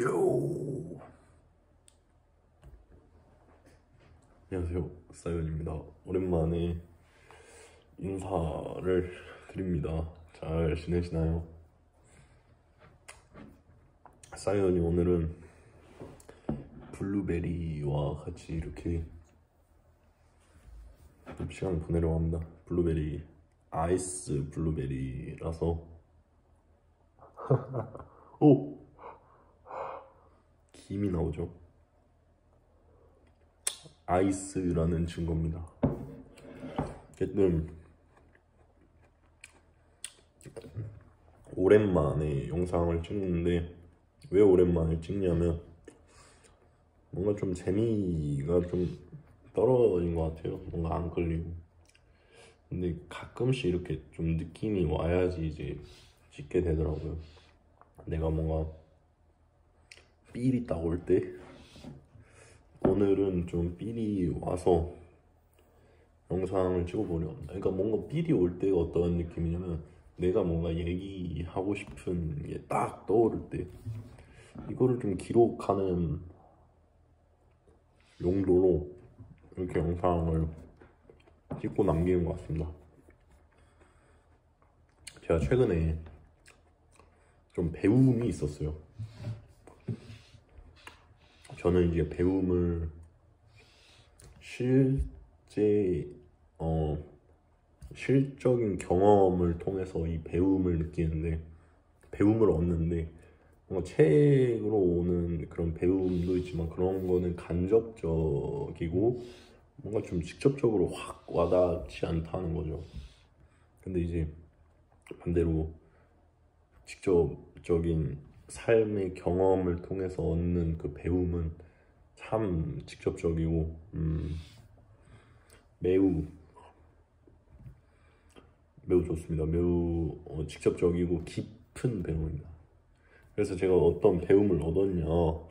요. 안녕하세요, 사연입니다. 오랜만에 인사를 드립니다. 잘 지내시나요? 사연이 오늘은 블루베리와 같이 이렇게 시간을 보내려고 합니다. 블루베리, 아이스 블루베리라서 오! 김이 나오죠. 아이스라는 증거입니다. 어쨌든 오랜만에 영상을 찍는데 왜 오랜만에 찍냐면 뭔가 좀 재미가 좀 떨어진 것 같아요. 뭔가 안 끌리고. 근데 가끔씩 이렇게 좀 느낌이 와야지 이제 찍게 되더라고요. 내가 뭔가 삘이 딱 올 때, 오늘은 좀 삘이 와서 영상을 찍어보려 합니다. 그러니까 뭔가 삘이 올 때가 어떤 느낌이냐면 내가 뭔가 얘기하고 싶은 게 딱 떠오를 때 이거를 좀 기록하는 용도로 이렇게 영상을 찍고 남기는 것 같습니다. 제가 최근에 좀 배움이 있었어요. 저는 이제 배움을 실적인 경험을 통해서 이 배움을 느끼는데, 배움을 얻는데, 뭔가 책으로 오는 그런 배움도 있지만 그런 거는 간접적이고 뭔가 좀 직접적으로 확 와닿지 않다는 거죠. 근데 이제 반대로 직접적인 삶의 경험을 통해서 얻는 그 배움은 참 직접적이고 매우 매우 좋습니다. 매우 직접적이고 깊은 배움입니다. 그래서 제가 어떤 배움을 얻었냐,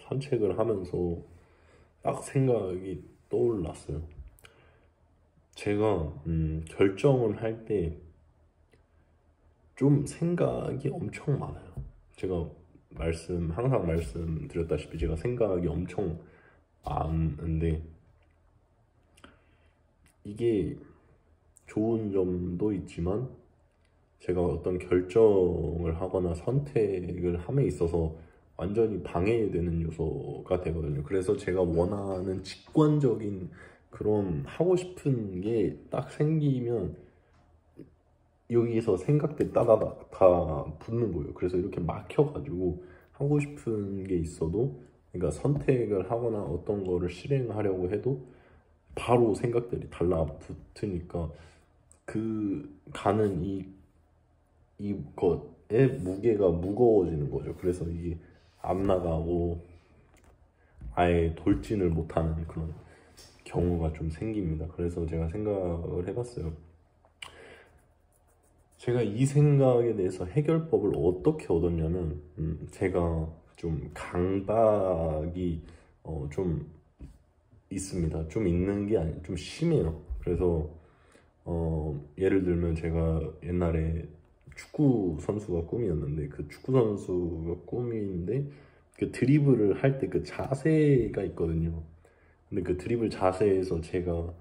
산책을 하면서 딱 생각이 떠올랐어요. 제가 결정을 할 때 좀 생각이 엄청 많아요. 제가 항상 말씀드렸다시피 제가 생각이 엄청 많은데 이게 좋은 점도 있지만 제가 어떤 결정을 하거나 선택을 함에 있어서 완전히 방해되는 요소가 되거든요. 그래서 제가 원하는 직관적인 그런 하고 싶은 게 딱 생기면 여기서 생각들 따다닥 다 붙는 거예요. 그래서 이렇게 막혀가지고 하고 싶은 게 있어도, 그러니까 선택을 하거나 어떤 거를 실행하려고 해도 바로 생각들이 달라붙으니까 그 가는 이것의 무게가 무거워지는 거죠. 그래서 이게 안 나가고 아예 돌진을 못하는 그런 경우가 좀 생깁니다. 그래서 제가 생각을 해봤어요. 제가 이 생각에 대해서 해결법을 어떻게 얻었냐면, 제가 좀 강박이 좀 있습니다. 좀 있는 게 아니, 좀 심해요. 그래서 예를 들면 제가 옛날에 축구 선수가 꿈이었는데, 그 축구 선수가 꿈인데 그 드리블을 할 때 그 자세가 있거든요. 근데 그 드리블 자세에서 제가,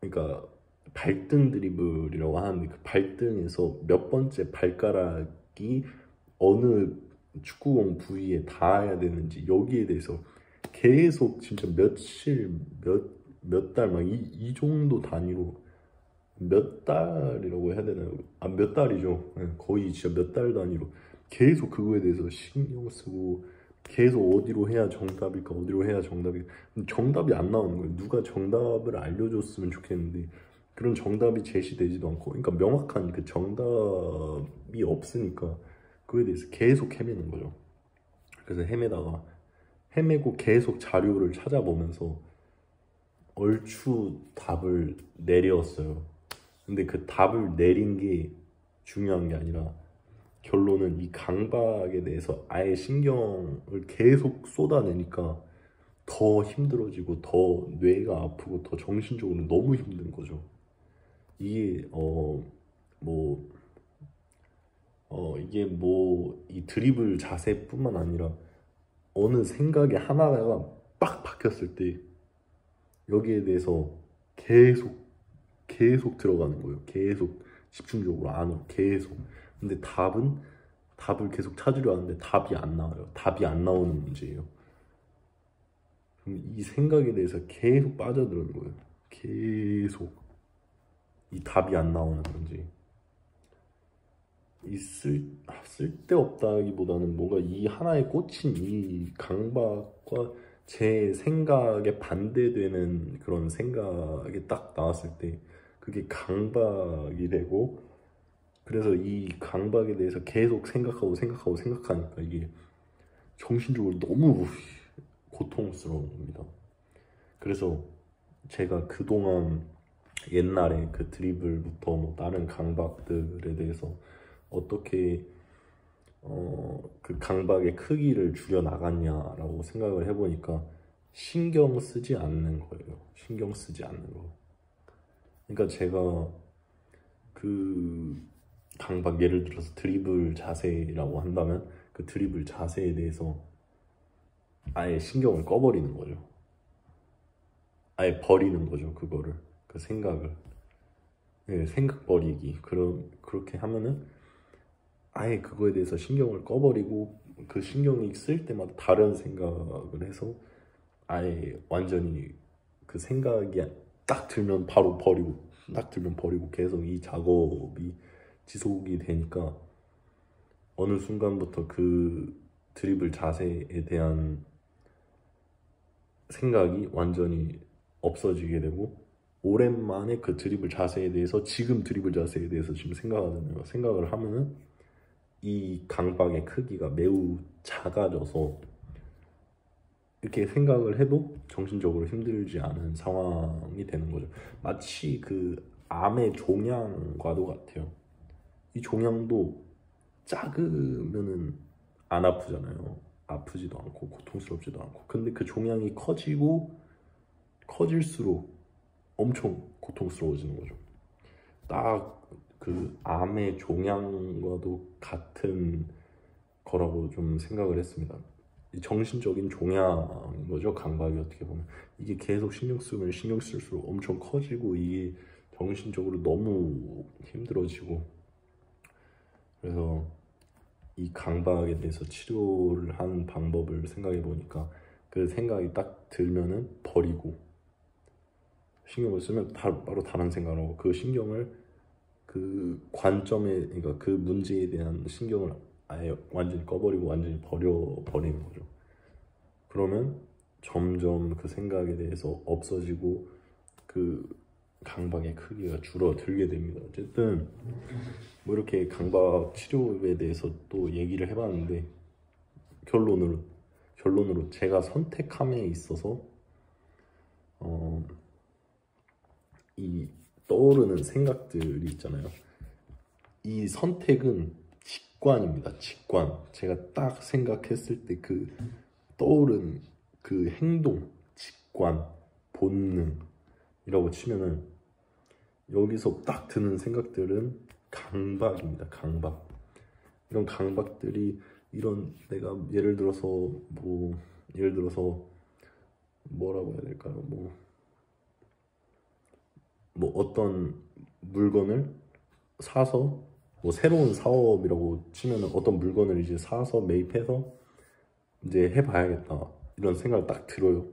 그러니까 발등 드리블이라고 하는데 그 발등에서 몇 번째 발가락이 어느 축구공 부위에 닿아야 되는지, 여기에 대해서 계속 진짜 며칠, 몇 달, 막 이 정도 단위로, 몇 달이라고 해야 되나요? 아, 몇 달이죠. 네, 거의 진짜 몇 달 단위로 계속 그거에 대해서 신경 쓰고, 계속 어디로 해야 정답일까, 어디로 해야 정답일까. 정답이 안 나오는 거예요. 누가 정답을 알려줬으면 좋겠는데 그런 정답이 제시되지도 않고, 그러니까 명확한 그 정답이 없으니까 그거에 대해서 계속 헤매는 거죠. 그래서 헤매고 계속 자료를 찾아보면서 얼추 답을 내렸어요. 근데 그 답을 내린 게 중요한 게 아니라 결론은 이 강박에 대해서 아예 신경을 계속 쏟아내니까 더 힘들어지고 더 뇌가 아프고 더 정신적으로 너무 힘든 거죠. 이게 이게 이 드리블 자세뿐만 아니라 어느 생각이 하나가 빡 박혔을 때 여기에 대해서 계속 들어가는 거예요. 계속 집중적으로 안으로 계속. 근데 답을 계속 찾으려 하는데 답이 안 나와요. 답이 안 나오는 문제예요. 그럼 이 생각에 대해서 계속 빠져드는 거예요. 계속 이 답이 안 나오는 문제. 이 쓸데없다기보다는 뭔가 이 하나에 꽂힌 이 강박과 제 생각에 반대되는 그런 생각이 딱 나왔을 때 그게 강박이 되고, 그래서 이 강박에 대해서 계속 생각하니까 이게 정신적으로 너무 고통스러운 겁니다. 그래서 제가 그동안 옛날에 그 드리블부터 뭐 다른 강박들에 대해서 어떻게 그 강박의 크기를 줄여 나갔냐라고 생각을 해보니까 신경 쓰지 않는 거예요. 신경 쓰지 않는 거. 그러니까 제가 그 강박, 예를 들어서 드리블 자세라고 한다면 그 드리블 자세에 대해서 아예 신경을 꺼버리는 거죠. 아예 버리는 거죠. 그거를, 그 생각을. 네, 생각 버리기. 그렇게 하면은 아예 그거에 대해서 신경을 꺼버리고 그 신경이 쓸 때마다 다른 생각을 해서 아예 완전히 그 생각이 딱 들면 바로 버리고, 딱 들면 버리고, 계속 이 작업이 지속이 되니까 어느 순간부터 그 드리블 자세에 대한 생각이 완전히 없어지게 되고, 오랜만에 그 드리블 자세에 대해서, 지금 드리블 자세에 대해서 지금 생각을 하면은 이 강박의 크기가 매우 작아져서 이렇게 생각을 해도 정신적으로 힘들지 않은 상황이 되는 거죠. 마치 그 암의 종양과도 같아요. 이 종양도 작으면은 안 아프잖아요. 아프지도 않고 고통스럽지도 않고. 근데 그 종양이 커질수록 엄청 고통스러워지는 거죠. 딱 그 암의 종양과도 같은 거라고 좀 생각을 했습니다. 이 정신적인 종양인 거죠. 강박이 어떻게 보면 이게 계속 신경 쓸수록 엄청 커지고 이게 정신적으로 너무 힘들어지고, 그래서 이 강박에 대해서 치료를 한 방법을 생각해 보니까 그 생각이 딱 들면은 버리고, 신경을 쓰면 바로 다른 생각을 하고, 그 신경을 그 관점에, 그러니까 그 문제에 대한 신경을 아예 완전히 꺼버리고 완전히 버리는 거죠. 그러면 점점 그 생각에 대해서 없어지고 그 강박의 크기가 줄어들게 됩니다. 어쨌든 뭐 이렇게 강박 치료에 대해서 또 얘기를 해봤는데, 결론으로 제가 선택함에 있어서 이 떠오르는 생각들이 있잖아요. 이 선택은 직관입니다. 직관. 제가 딱 생각했을 때 그 떠오른 그 행동, 직관, 본능이라고 치면은 여기서 딱 드는 생각들은 강박입니다. 강박. 이런 강박들이, 이런, 내가 예를 들어서 뭐라고 해야 될까요? 뭐 어떤 물건을 사서, 뭐 새로운 사업이라고 치면은 어떤 물건을 이제 사서 매입해서 이제 해봐야겠다, 이런 생각을 딱 들어요.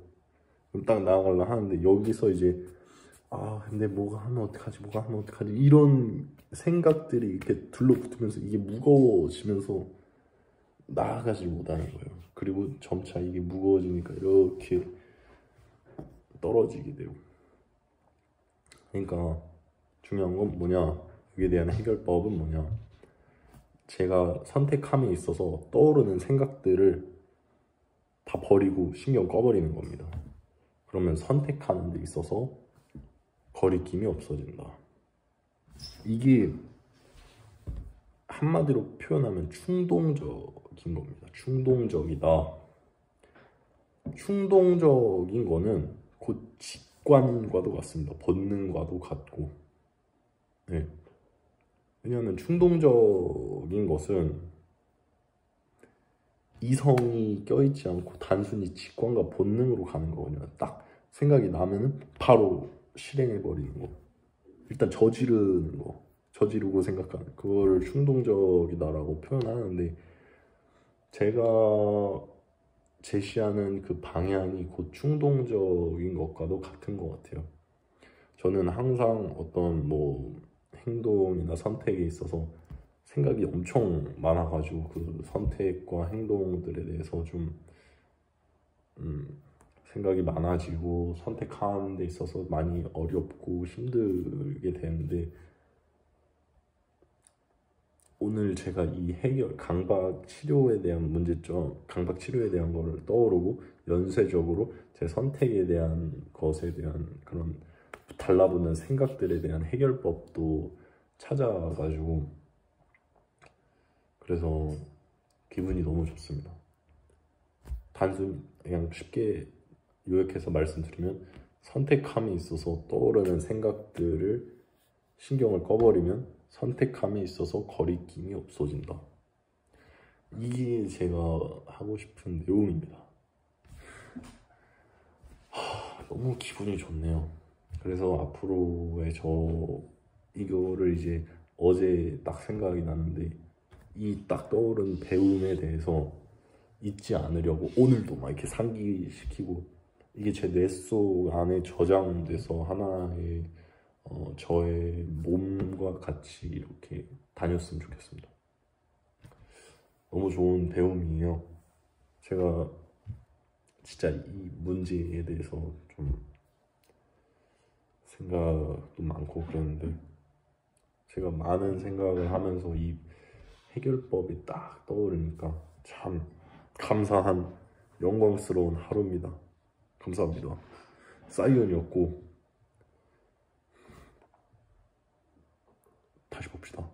그럼 딱 나아가려 하는데 여기서 이제 근데 뭐가 하면 어떡하지 이런 생각들이 이렇게 둘러붙으면서 이게 무거워지면서 나아가지 못하는 거예요. 그리고 점차 이게 무거워지니까 이렇게 떨어지게 돼요. 그러니까 중요한 건 뭐냐, 여기에 대한 해결법은 뭐냐, 제가 선택함에 있어서 떠오르는 생각들을 다 버리고 신경 꺼버리는 겁니다. 그러면 선택하는 데 있어서 거리낌이 없어진다. 이게 한마디로 표현하면 충동적인 겁니다. 충동적이다. 충동적인 거는 곧 직관과도 같습니다. 본능과도 같고. 네. 왜냐하면 충동적인 것은 이성이 껴있지 않고 단순히 직관과 본능으로 가는 거거든요. 딱 생각이 나면은 바로 실행해버리는 거. 일단 저지르는 거. 저지르고 생각하는 그거를 충동적이다라고 표현하는데, 제가 제시하는 그 방향이 곧 충동적인 것과도 같은 것 같아요. 저는 항상 어떤 뭐 행동이나 선택에 있어서 생각이 엄청 많아가지고 그 선택과 행동들에 대해서 좀 생각이 많아지고 선택하는 데 있어서 많이 어렵고 힘들게 되는데, 오늘 제가 이 강박 치료에 대한 문제점, 강박 치료에 대한 거를 떠오르고 연쇄적으로 제 선택에 대한 것에 대한 그런 달라붙는 생각들에 대한 해결법도 찾아가지고, 그래서 기분이 너무 좋습니다. 단순히 그냥 쉽게 요약해서 말씀드리면, 선택함에 있어서 떠오르는 생각들을 신경을 꺼버리면 선택함에 있어서 거리낌이 없어진다. 이게 제가 하고 싶은 내용입니다. 너무 기분이 좋네요. 그래서 앞으로의 이거를 이제 어제 딱 생각이 났는데, 이 딱 떠오른 배움에 대해서 잊지 않으려고 오늘도 막 이렇게 상기시키고, 이게 제 뇌 속 안에 저장돼서 하나의 저의 몸과 같이 이렇게 다녔으면 좋겠습니다. 너무 좋은 배움이에요. 제가 진짜 이 문제에 대해서 좀 생각도 많고 그랬는데, 제가 많은 생각을 하면서 이 해결법이 딱 떠오르니까 참 감사한 영광스러운 하루입니다. 감사합니다. 사이언이었고, 다시 봅시다.